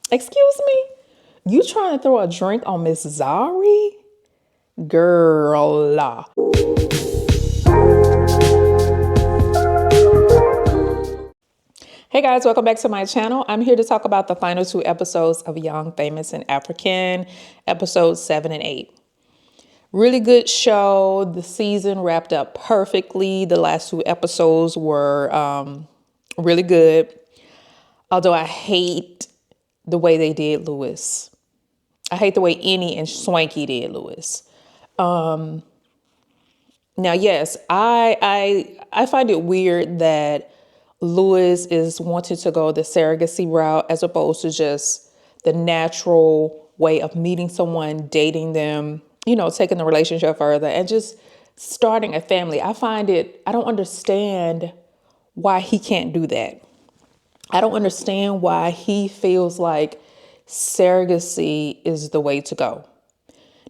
Excuse me? You trying to throw a drink on Miss Zari? Girl. Hey guys, welcome back to my channel. I'm here to talk about the final two episodes of Young, Famous, and African, episodes 7 and 8. Really good show. The season wrapped up perfectly. The last two episodes were really good. Although I hate the way they did Lewis. I hate the way Annie and Swanky did Lewis. Now, yes, I find it weird that Lewis is wanting to go the surrogacy route as opposed to just the natural way of meeting someone, dating them, taking the relationship further and just starting a family. I don't understand why he can't do that. I don't understand why he feels like surrogacy is the way to go.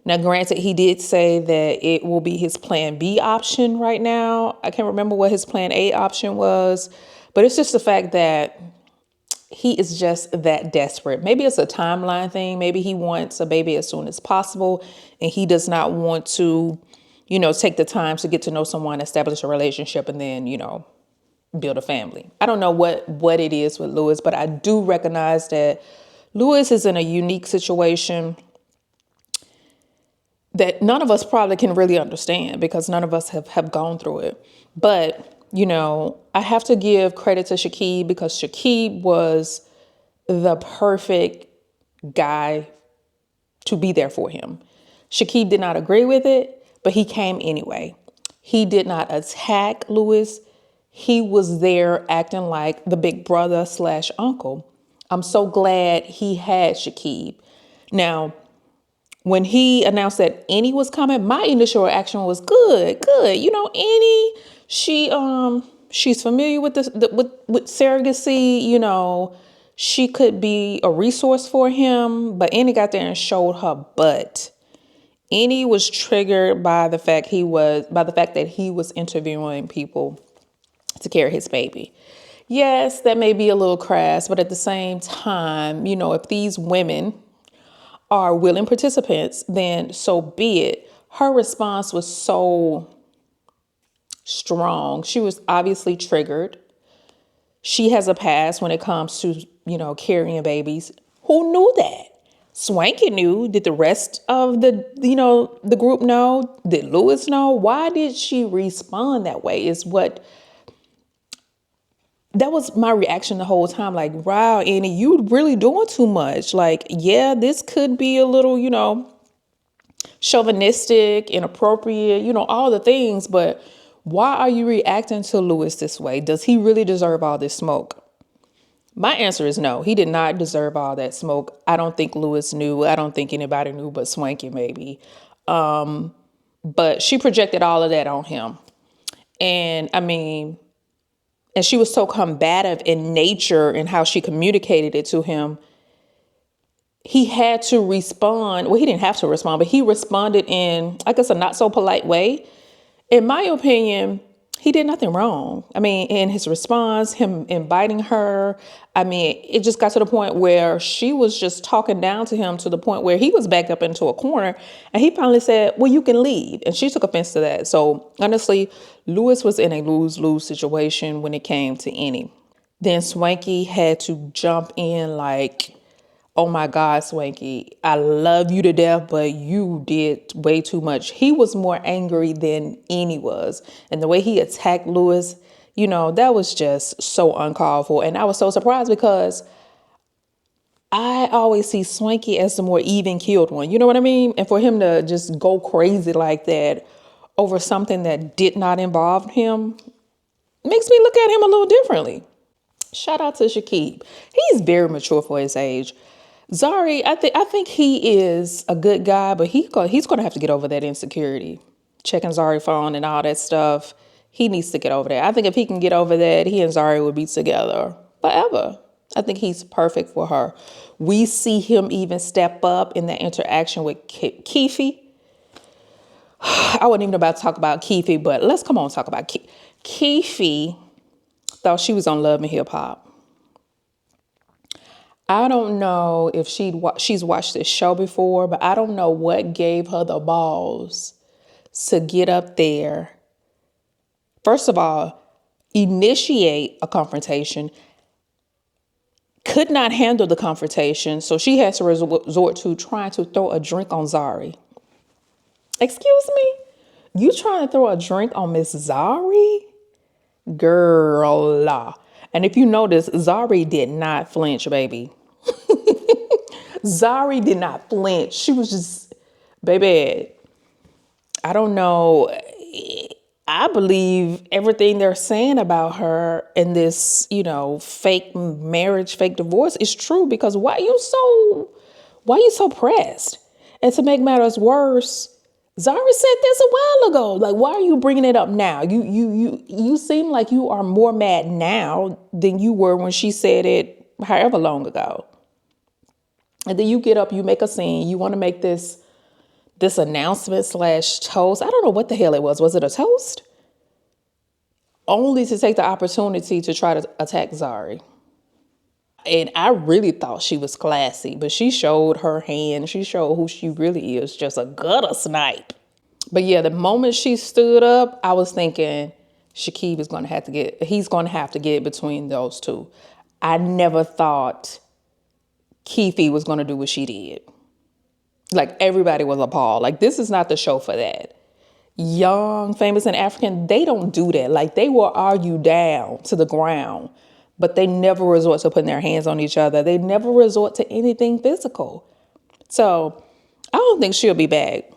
Now, granted, he did say that it will be his plan B option right now. I can't remember what his plan A option was, but it's just the fact that he is just that desperate. Maybe it's a timeline thing. Maybe he wants a baby as soon as possible and he does not want to, take the time to get to know someone, establish a relationship, and then, build a family. I don't know what it is with Lewis, but I do recognize that Lewis is in a unique situation that none of us probably can really understand because none of us have gone through it. But, I have to give credit to Shakib because Shakib was the perfect guy to be there for him. Shakib did not agree with it, but he came anyway. He did not attack Lewis. He was there acting like the big brother / uncle. I'm so glad he had Shakib. Now, when he announced that Annie was coming, my initial reaction was good. Annie, she's familiar with this with surrogacy. She could be a resource for him. But Annie got there and showed her butt. Annie was triggered by the fact that he was interviewing people to carry his baby. Yes, that may be a little crass, but at the same time, if these women are willing participants, then so be it. Her response was so strong. She was obviously triggered. She has a past when it comes to, carrying babies. Who knew that? Swanky knew. Did the rest of the group know? Did Lewis know? Why did she respond that way that was my reaction the whole time. Like, wow, Annie, you really doing too much. Like, yeah, this could be a little, chauvinistic, inappropriate, all the things. But why are you reacting to Lewis this way? Does he really deserve all this smoke? My answer is no. He did not deserve all that smoke. I don't think Lewis knew. I don't think anybody knew but Swanky maybe. But she projected all of that on him. And and she was so combative in nature and how she communicated it to him. He had to respond. Well, he didn't have to respond, but he responded in, I guess, a not so polite way. In my opinion, he did nothing wrong. In his response, him inviting her, it just got to the point where she was just talking down to him to the point where he was backed up into a corner and he finally said, well, you can leave. And she took offense to that. So honestly, Lewis was in a lose-lose situation when it came to Annie. Then Swanky had to jump in like, oh my God, Swanky, I love you to death, but you did way too much. He was more angry than Annie was. And the way he attacked Lewis, that was just so uncalled for. And I was so surprised because I always see Swanky as the more even keeled one. You know what I mean? And for him to just go crazy like that over something that did not involve him makes me look at him a little differently. Shout out to Shakib. He's very mature for his age. Zari, I think he is a good guy, but he's going to have to get over that insecurity. Checking Zari's phone and all that stuff. He needs to get over that. I think if he can get over that, he and Zari would be together forever. I think he's perfect for her. We see him even step up in that interaction with Kefi. I wasn't even about to talk about Kefi, but let's come on talk about Kefi. Thought she was on Love and Hip Hop. I don't know if she's watched this show before, but I don't know what gave her the balls to get up there. First of all, initiate a confrontation, could not handle the confrontation, so she has to resort to trying to throw a drink on Zari. Excuse me? You trying to throw a drink on Miss Zari? Girl. And if you notice, Zari did not flinch, baby. Zari did not flinch. She was just, baby, I don't know. I believe everything they're saying about her in this, fake marriage, fake divorce is true, because why you so pressed? And to make matters worse, Zara said this a while ago. Like, why are you bringing it up now? You seem like you are more mad now than you were when she said it however long ago. And then you get up, you make a scene, you want to make this announcement slash toast. I don't know what the hell it was. Was it a toast? Only to take the opportunity to try to attack Zari. And I really thought she was classy, but she showed her hand. She showed who she really is, just a gutter snipe. But yeah, the moment she stood up, I was thinking Shakib he's going to have to get between those two. I never thought Kefi was going to do what she did. Like, everybody was appalled. Like, this is not the show for that. Young, famous, and African, they don't do that. Like, they will argue down to the ground, but they never resort to putting their hands on each other. They never resort to anything physical. So I don't think she'll be back.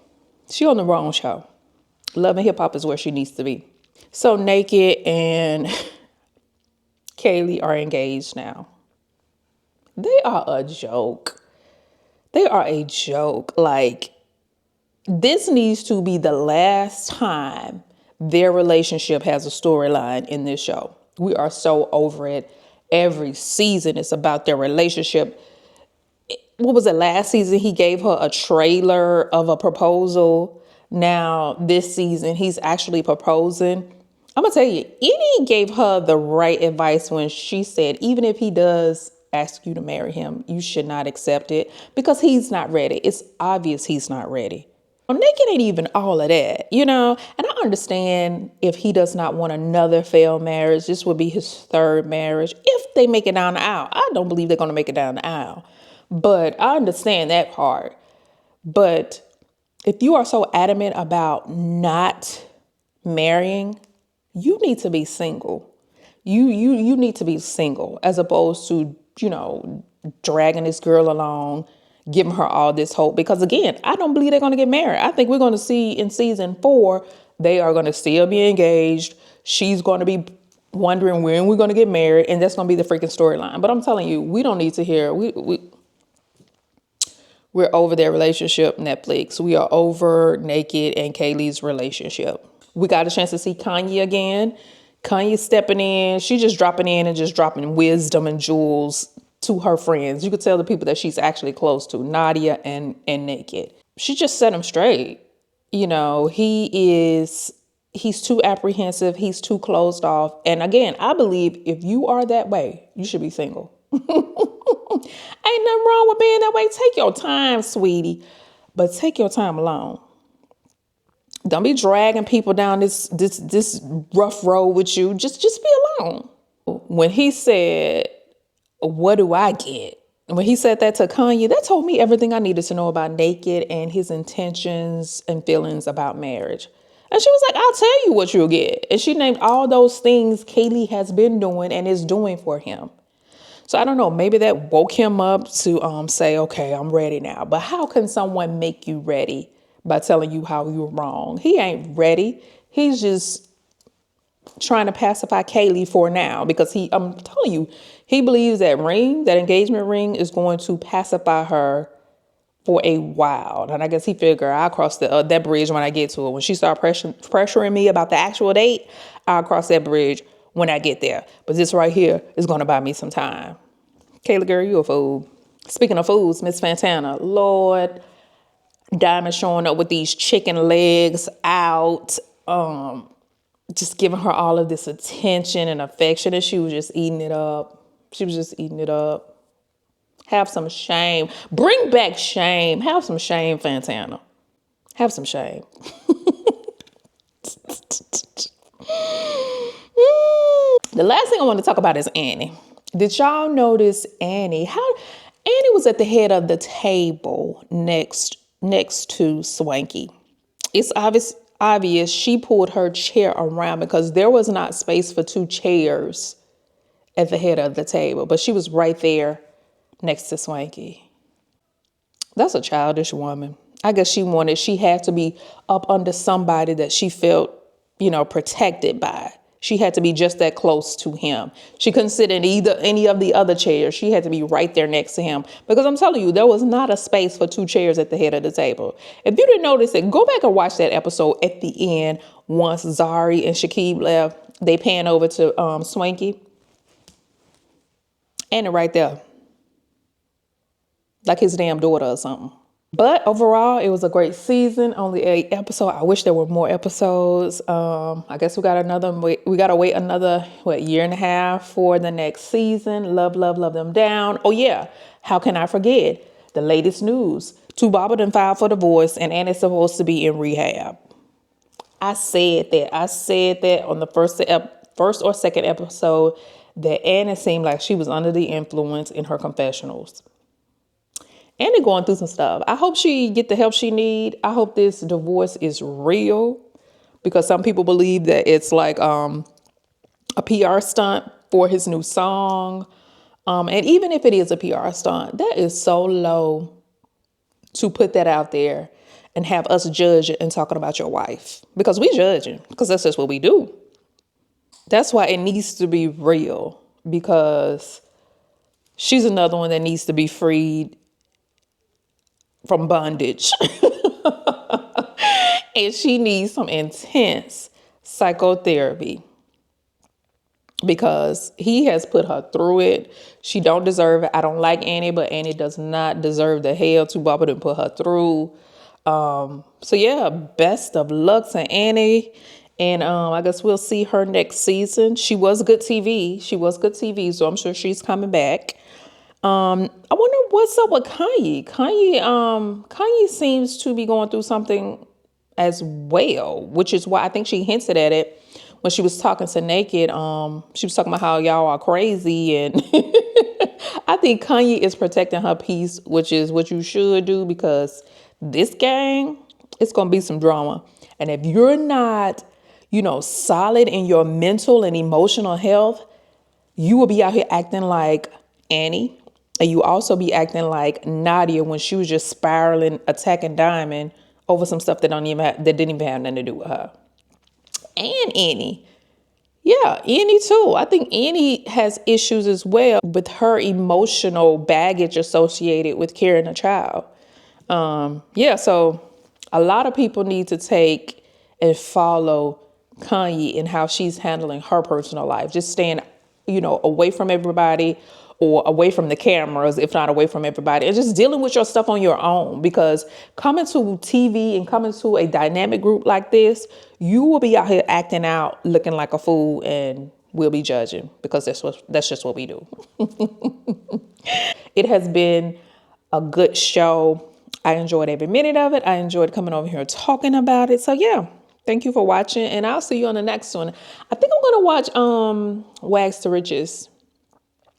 She on the wrong show. Love and Hip Hop is where she needs to be. So Naked and Kaylee are engaged now. They are a joke. They are a joke. Like, this needs to be the last time their relationship has a storyline in this show. We are so over it. Every season it's about their relationship. What was it, last season he gave her a trailer of a proposal. Now this season he's actually proposing. I'm gonna tell you, Edie gave her the right advice when she said, even if he does ask you to marry him, you should not accept it, because he's not ready. It's obvious he's not ready. Naked ain't even all of that, And I understand if he does not want another failed marriage. This would be his third marriage. If they make it down the aisle. I don't believe they're going to make it down the aisle. But I understand that part. But if you are so adamant about not marrying, you need to be single. You need to be single, as opposed to, dragging this girl along, giving her all this hope. Because again, I don't believe they're going to get married. I think we're going to see in season 4, they are going to still be engaged. She's going to be wondering when we're going to get married, and that's going to be the freaking storyline. But I'm telling you, we don't need to hear. We're over their relationship, Netflix. We are over Naked and Kaylee's relationship. We got a chance to see Kanye again. Kanye stepping in. She just dropping in and just dropping wisdom and jewels to her friends. You could tell the people that she's actually close to, Nadia and Naked. She just set him straight. He's too apprehensive. He's too closed off. And again, I believe if you are that way, you should be single. Ain't nothing wrong with being that way. Take your time, sweetie, but take your time alone. Don't be dragging people down this rough road with you. Just be alone. When he said, "What do I get?" When he said that to Kanye, that told me everything I needed to know about Naked and his intentions and feelings about marriage. And she was like, "I'll tell you what you'll get." And she named all those things Kaylee has been doing and is doing for him. So I don't know, maybe that woke him up to say, okay, I'm ready now. But how can someone make you ready by telling you how you're wrong? He ain't ready. He's just trying to pacify Kaylee for now, because I'm telling you, he believes that engagement ring is going to pacify her for a while. And I guess he figured I'll cross that bridge when I get to it. When she started pressuring me about the actual date, I'll cross that bridge when I get there. But this right here is going to buy me some time. Kayla, girl, you a fool. Speaking of fools, Miss Fantana, Lord, Diamond showing up with these chicken legs out, just giving her all of this attention and affection, and she was just eating it up. She was just eating it up. Have some shame. Bring back shame. Have some shame, Fantana. Have some shame. The last thing I want to talk about is Annie. Did y'all notice Annie? How Annie was at the head of the table next to Swanky. It's obvious she pulled her chair around because there was not space for two chairs at the head of the table, but she was right there next to Swanky. That's a childish woman. I guess she had to be up under somebody that she felt, protected by. She had to be just that close to him. She couldn't sit in any of the other chairs. She had to be right there next to him. Because I'm telling you, there was not a space for two chairs at the head of the table. If you didn't notice it, go back and watch that episode at the end. Once Zari and Shakib left, they pan over to Swanky. And right there. Like his damn daughter or something. But overall, it was a great season. Only 8 episodes. I wish there were more episodes. I guess we gotta wait another year and a half for the next season. Love them down. Oh yeah, how can I forget the latest news? Tubaba done filed for divorce, and Annie's supposed to be in rehab. I said that on the first or second episode that Annie seemed like she was under the influence in her confessionals. Annie going through some stuff. I hope she get the help she need. I hope this divorce is real, because some people believe that it's like a PR stunt for his new song. And even if it is a PR stunt, that is so low to put that out there and have us judge it and talking about your wife, because we judging, because that's just what we do. That's why it needs to be real, because she's another one that needs to be freed from bondage. And she needs some intense psychotherapy, because he has put her through it. She don't deserve it. I don't like Annie, but Annie does not deserve the hell Tubaba done put her through. So yeah, best of luck to Annie. And I guess we'll see her next season. She was good TV. So I'm sure she's coming back. I wonder what's up with Kanye. Kanye seems to be going through something as well, which is why I think she hinted at it when she was talking to Naked. She was talking about how y'all are crazy, and I think Kanye is protecting her peace, which is what you should do, because this gang, it's gonna be some drama. And if you're not, solid in your mental and emotional health, you will be out here acting like Annie. And you also be acting like Nadia when she was just spiraling, attacking Diamond over some stuff that didn't even have nothing to do with her. And Annie. Yeah, Annie too. I think Annie has issues as well with her emotional baggage associated with carrying a child. So a lot of people need to take and follow Kanye in how she's handling her personal life. Just staying, away from everybody, or away from the cameras, if not away from everybody, and just dealing with your stuff on your own. Because coming to TV and coming to a dynamic group like this, you will be out here acting out, looking like a fool, and we'll be judging, because that's just what we do. It has been a good show. I enjoyed every minute of it. I enjoyed coming over here talking about it. So yeah, thank you for watching, and I'll see you on the next one. I think I'm gonna watch Wags to Riches.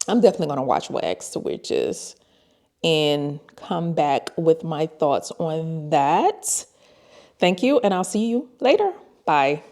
I'm definitely going to watch Wags to Riches and come back with my thoughts on that. Thank you, and I'll see you later. Bye.